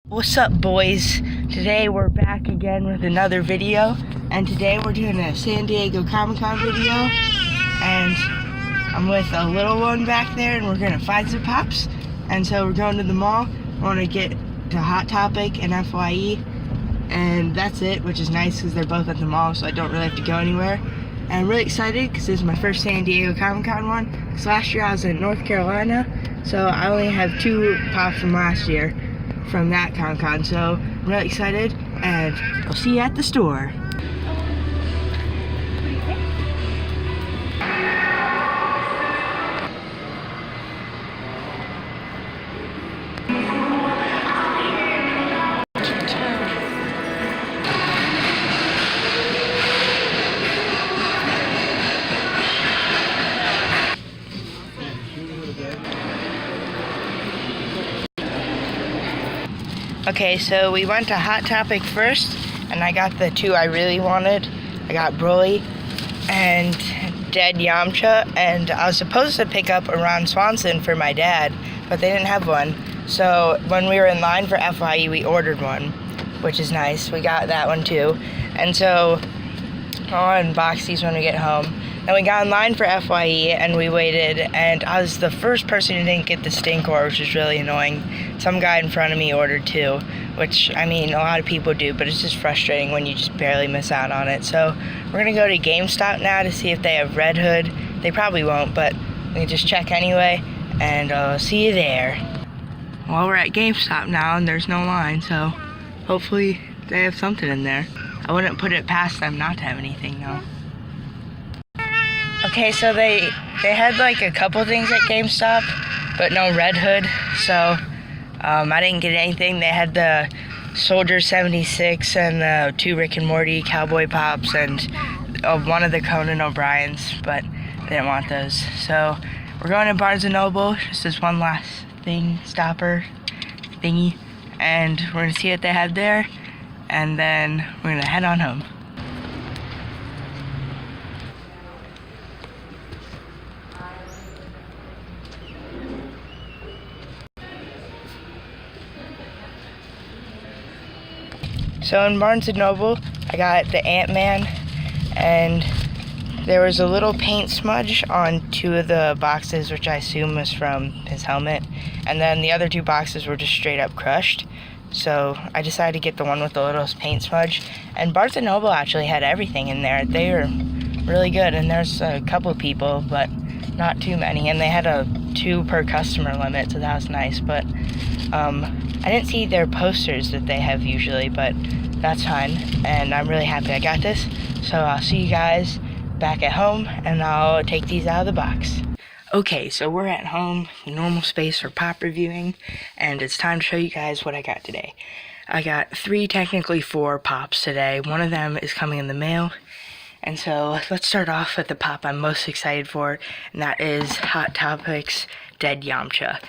What's up, boys? Today we're back again with another video, and today we're doing a San Diego Comic-Con video, and I'm with a little one back there, and we're gonna find some pops. And so we're going to the mall. I want to get to Hot Topic and FYE, and that's it, which is nice because they're both at the mall, so I don't really have to go anywhere. And I'm really excited because this is my first San Diego Comic-Con one. Because last year I was in North Carolina, so I only have 2 pops from last year from that Comic-Con, so I'm really excited, and I'll see you at the store. Okay, so we went to Hot Topic first, and I got the 2 I really wanted. I got Broly and Dead Yamcha, and I was supposed to pick up a Ron Swanson for my dad, but they didn't have one. So when we were in line for FYE, we ordered one, which is nice. We got that one too. And so I'll unbox these when we get home. And we got in line for FYE, and we waited, and I was the first person who didn't get the Stinkor, which is really annoying. Some guy in front of me ordered 2, which, I mean, a lot of people do, but it's just frustrating when you just barely miss out on it. So we're going to go to GameStop now to see if they have Red Hood. They probably won't, but we can just check anyway, and I'll see you there. Well, we're at GameStop now, and there's no line, so hopefully they have something in there. I wouldn't put it past them not to have anything, though. Okay, so they had like a couple things at GameStop, but no Red Hood, so I didn't get anything. They had the Soldier 76 and the 2 Rick and Morty Cowboy Pops and one of the Conan O'Briens, but they didn't want those. So we're going to Barnes & Noble, just this one last thingy, and we're going to see what they have there, and then we're going to head on home. So in Barnes & Noble, I got the Ant-Man, and there was a little paint smudge on 2 of the boxes, which I assume was from his helmet, and then the other 2 boxes were just straight up crushed. So I decided to get the one with the little paint smudge, and Barnes & Noble actually had everything in there. They were really good, and there's a couple of people, but not too many, and they had a 2 per customer limit, so that was nice. But I didn't see their posters that they have usually, but that's fine, and I'm really happy I got this. So I'll see you guys back at home, and I'll take these out of the box. Okay, so we're at home, normal space for pop reviewing, and it's time to show you guys what I got today. I got 3, technically 4 pops today. One of them is coming in the mail, and so let's start off with the pop I'm most excited for, and that is Hot Topic's Dead Yamcha.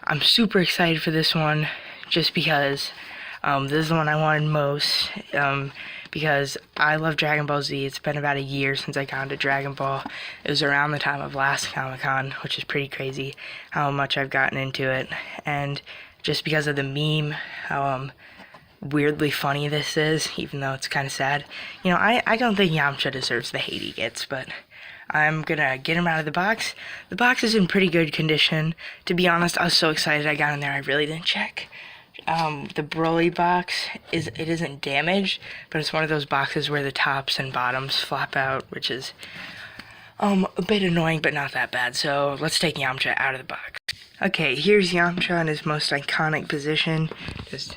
I'm super excited for this one, just because this is the one I wanted most, because I love Dragon Ball Z. It's been about a year since I got into Dragon Ball. It was around the time of last Comic-Con, which is pretty crazy how much I've gotten into it. And just because of the meme, how weirdly funny this is, even though it's kind of sad. You know, I don't think Yamcha deserves the hate he gets, but I'm gonna get him out of the box. The box is in pretty good condition. To be honest, I was so excited I got in there, I really didn't check. The Broly box, it isn't damaged, but it's one of those boxes where the tops and bottoms flop out, which is a bit annoying, but not that bad. So let's take Yamcha out of the box. Okay, here's Yamcha in his most iconic position, just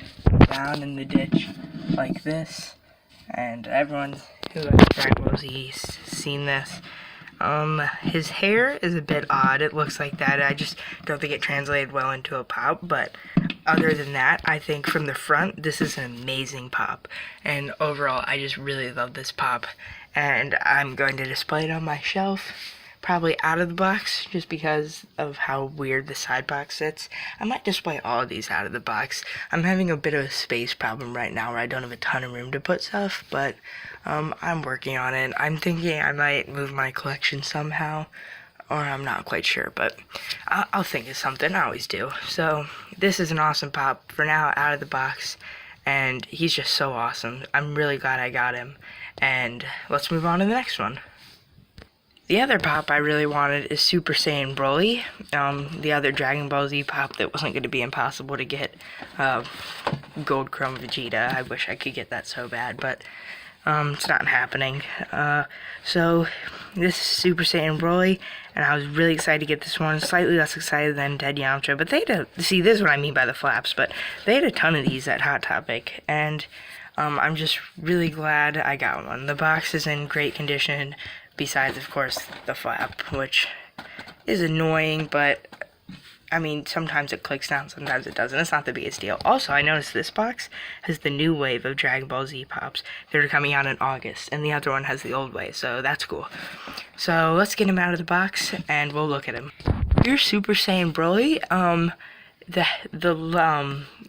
down in the ditch like this. And everyone who has Dragon Ball Z has seen this. His hair is a bit odd. It looks like that. I just don't think it translated well into a pop, but other than that, I think from the front, this is an amazing pop. And overall, I just really love this pop. And I'm going to display it on my shelf, probably out of the box, just because of how weird the side box sits. I might display all of these out of the box. I'm having a bit of a space problem right now where I don't have a ton of room to put stuff, but I'm working on it. I'm thinking I might move my collection somehow. or I'm not quite sure, but I'll think of something. I always do. So this is an awesome pop for now, out of the box, and he's just so awesome. I'm really glad I got him, and let's move on to the next one. The other pop I really wanted is Super Saiyan Broly, the other Dragon Ball Z pop that wasn't going to be impossible to get. Gold Chrome Vegeta. I wish I could get that so bad, but it's not happening. So this is Super Saiyan Broly, and I was really excited to get this one. Slightly less excited than Dead Yamcha, but they had see, this is what I mean by the flaps, but they had a ton of these at Hot Topic, and I'm just really glad I got one. The box is in great condition, besides, of course, the flap, which is annoying, but I mean, sometimes it clicks down, sometimes it doesn't. It's not the biggest deal. Also, I noticed this box has the new wave of Dragon Ball Z pops that are coming out in August, and the other one has the old wave, so that's cool. So let's get him out of the box, and we'll look at him. Here's Super Saiyan Broly.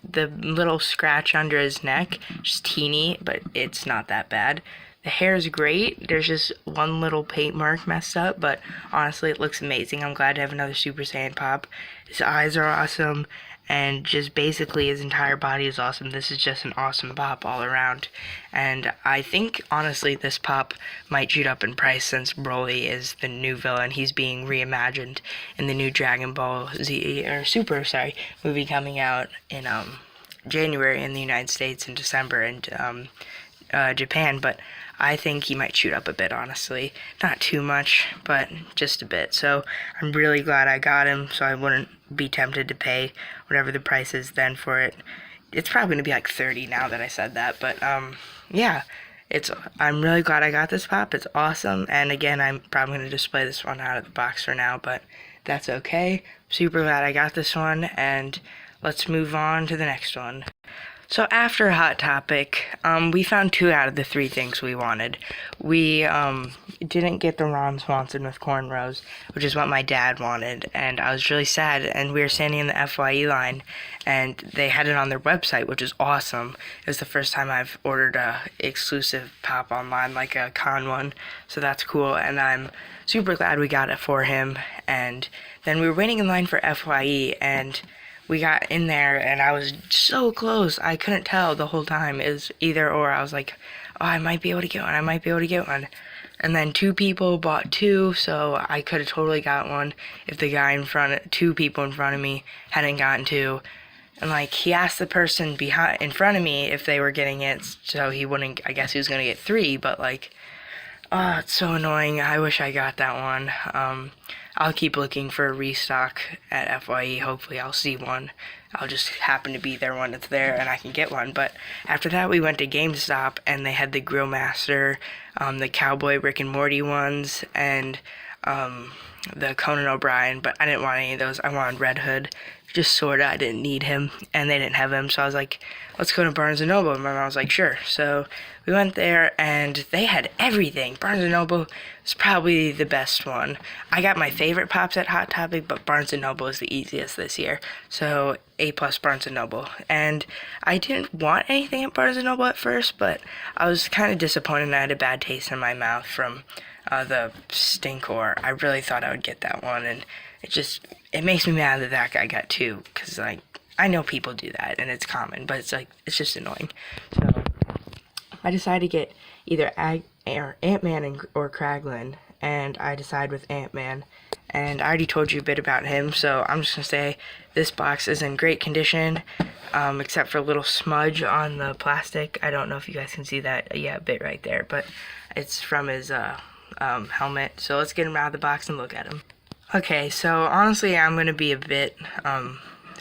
The little scratch under his neck, just teeny, but it's not that bad. The hair is great. There's just one little paint mark messed up, but honestly, it looks amazing. I'm glad to have another Super Saiyan pop. His eyes are awesome, and just basically his entire body is awesome. This is just an awesome pop all around. And I think, honestly, this pop might shoot up in price since Broly is the new villain. He's being reimagined in the new Dragon Ball Z, or Super, movie coming out in January in the United States, in December in Japan, but I think he might shoot up a bit, honestly. Not too much, but just a bit. So I'm really glad I got him, so I wouldn't be tempted to pay whatever the price is then for it. It's probably going to be like $30 now that I said that, but yeah. I'm really glad I got this pop. It's awesome, and again, I'm probably going to display this one out of the box for now, but that's okay. Super glad I got this one, and let's move on to the next one. So after Hot Topic, we found 2 out of the 3 things we wanted. We didn't get the Ron Swanson with cornrows, which is what my dad wanted, and I was really sad. And we were standing in the FYE line, and they had it on their website, which is awesome. It was the first time I've ordered a exclusive pop online, like a con one, so that's cool, and I'm super glad we got it for him. And then we were waiting in line for FYE, and we got in there, and I was so close. I couldn't tell the whole time. It was either or. I was like, oh, I might be able to get one. I might be able to get one. And then 2 people bought 2, so I could have totally got one if the guy 2 people in front of me hadn't gotten 2. And, like, he asked the person in front of me if they were getting it, so he wouldn't, I guess he was going to get 3, but, like, oh, it's so annoying. I wish I got that one. I'll keep looking for a restock at FYE. Hopefully I'll see one. I'll just happen to be there when it's there and I can get one. But after that, we went to GameStop, and they had the Grill Master, the Cowboy Rick and Morty ones, and the Conan O'Brien, but I didn't want any of those. I wanted Red Hood. Just sorta, I didn't need him, and they didn't have him, so I was like, let's go to Barnes & Noble. And my mom was like, sure. So we went there, and they had everything. Barnes & Noble was probably the best one. I got my favorite pops at Hot Topic, but Barnes & Noble is the easiest this year. So A+ Barnes & Noble. And I didn't want anything at Barnes & Noble at first, but I was kind of disappointed. I had a bad taste in my mouth from the Stinkor. I really thought I would get that one, and it makes me mad that guy got 2, because, like, I know people do that, and it's common, but it's, like, it's just annoying. So I decided to get either Ant-Man or Kraglin, and I decided with Ant-Man, and I already told you a bit about him, so I'm just going to say this box is in great condition, except for a little smudge on the plastic. I don't know if you guys can see that, yeah, a bit right there, but it's from his helmet. So let's get him out of the box and look at him. Okay, so honestly, I'm gonna be a bit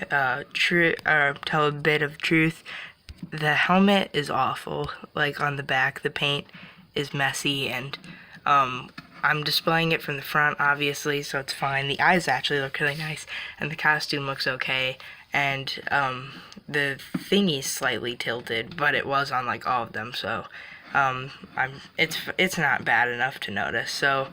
tell a bit of truth. The helmet is awful. Like, on the back, the paint is messy, and I'm displaying it from the front, obviously, so it's fine. The eyes actually look really nice, and the costume looks okay, and the thingy's slightly tilted, but it was on, like, all of them, so it's not bad enough to notice. So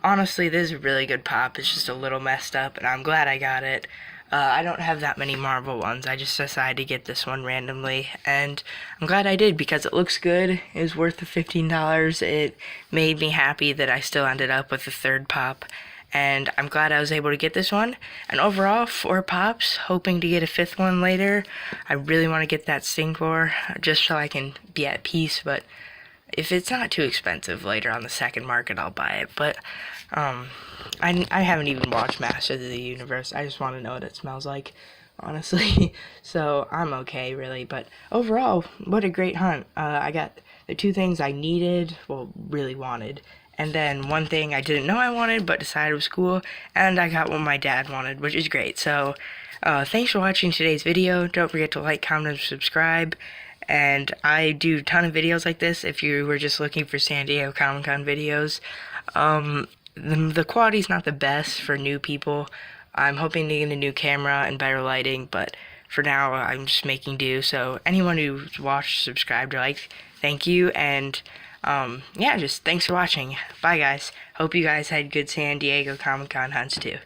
honestly, this is a really good pop. It's just a little messed up, and I'm glad I got it. I don't have that many Marvel ones. I just decided to get this one randomly, and I'm glad I did because it looks good. It was worth the $15. It made me happy that I still ended up with the 3rd pop, and I'm glad I was able to get this one. And overall, 4 pops, hoping to get a 5th one later. I really want to get that stinkor just so I can be at peace, but if it's not too expensive later on the second market, I'll buy it. But I haven't even watched Masters of the Universe. I just want to know what it smells like, honestly. So I'm okay, really. But overall, what a great hunt. I got the 2 things I needed, well, really wanted. And then 1 thing I didn't know I wanted, but decided was cool. And I got what my dad wanted, which is great. So thanks for watching today's video. Don't forget to like, comment, and subscribe. And I do a ton of videos like this if you were just looking for San Diego Comic-Con videos. The quality's not the best for new people. I'm hoping to get a new camera and better lighting, but for now I'm just making do. So anyone who's watched, subscribed, or liked, thank you. And yeah, just thanks for watching. Bye guys. Hope you guys had good San Diego Comic-Con hunts too.